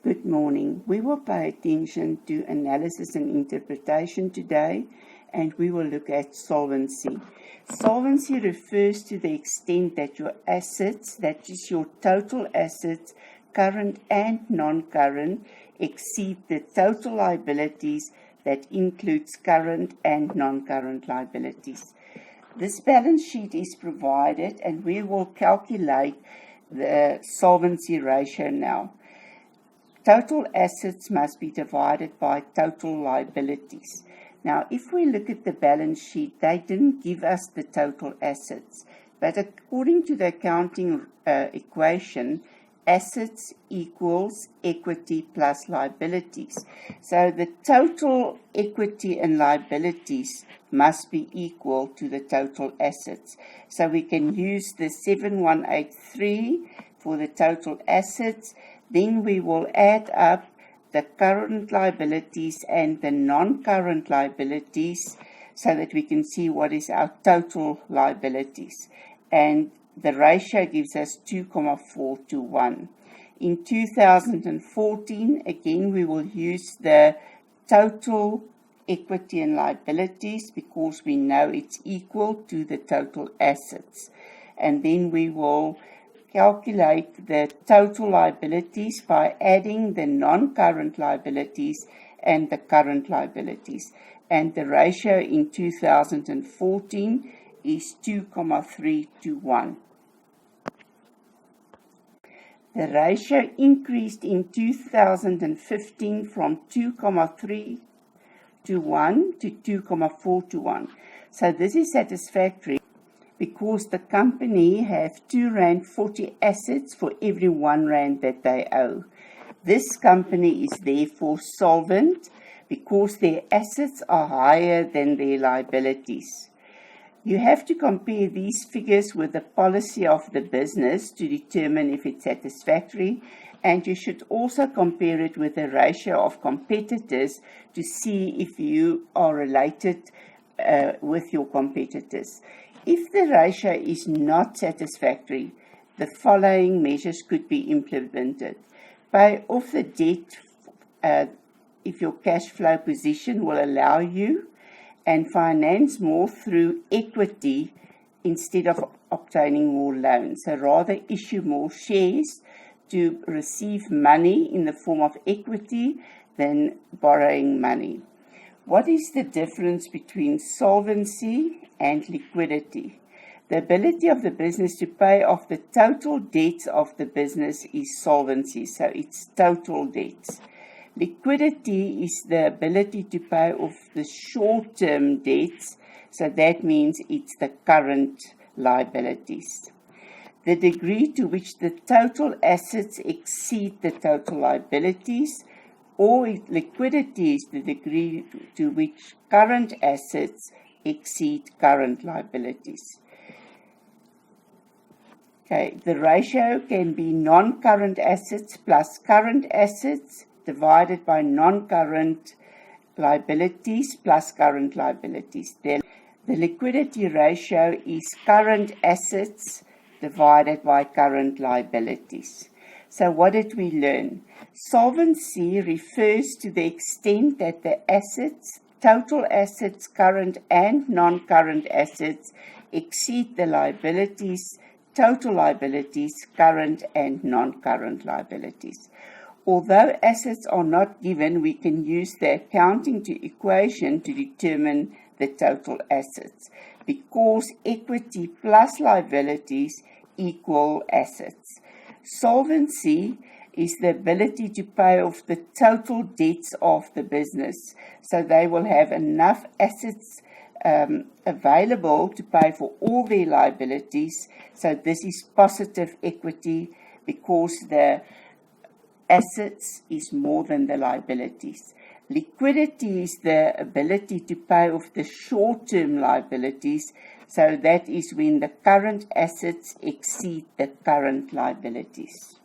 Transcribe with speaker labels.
Speaker 1: Good morning. We will pay attention to analysis and interpretation today, and we will look at solvency. Solvency refers to the extent that your assets, that is your total assets, current and non-current, exceed the total liabilities that includes current and non-current liabilities. This balance sheet is provided, and we will calculate the solvency ratio now. Total assets must be divided by total liabilities. Now, if we look at the balance sheet, they didn't give us the total assets, but according to the accounting equation, assets equals equity plus liabilities. So the total equity and liabilities must be equal to the total assets. So we can use the 7183 for the total assets. Then we will add up the current liabilities and the non-current liabilities so that we can see what is our total liabilities. And the ratio gives us 2,4 to 1. In 2014, again, we will use the total equity and liabilities because we know it's equal to the total assets. And then we will calculate the total liabilities by adding the non-current liabilities and the current liabilities. And the ratio in 2014 is 2,3 to 1. The ratio increased in 2015 from 2,3 to 1 to 2,4 to 1. So this is satisfactory because the company have R2.40 assets for every R1 that they owe. This company is therefore solvent because their assets are higher than their liabilities. You have to compare these figures with the policy of the business to determine if it's satisfactory, and you should also compare it with the ratio of competitors to see if you are related with your competitors. If the ratio is not satisfactory, the following measures could be implemented. Pay off the debt if your cash flow position will allow you, and finance more through equity instead of obtaining more loans. So rather issue more shares to receive money in the form of equity than borrowing money. What is the difference between solvency and liquidity? The ability of the business to pay off the total debts of the business is solvency, so it's total debts. Liquidity is the ability to pay off the short-term debts, so that means it's the current liabilities. The degree to which the total assets exceed the total liabilities, or liquidity is the degree to which current assets exceed current liabilities. Okay, the ratio can be non-current assets plus current assets divided by non-current liabilities plus current liabilities. The liquidity ratio is current assets divided by current liabilities. So what did we learn? Solvency refers to the extent that the assets, total assets, current and non-current assets, exceed the liabilities, total liabilities, current and non-current liabilities. Although assets are not given, we can use the accounting equation to determine the total assets because equity plus liabilities equal assets. Solvency is the ability to pay off the total debts of the business, so they will have enough assets available to pay for all their liabilities. So this is positive equity because the assets is more than the liabilities. Liquidity is the ability to pay off the short-term liabilities, so that is when the current assets exceed the current liabilities.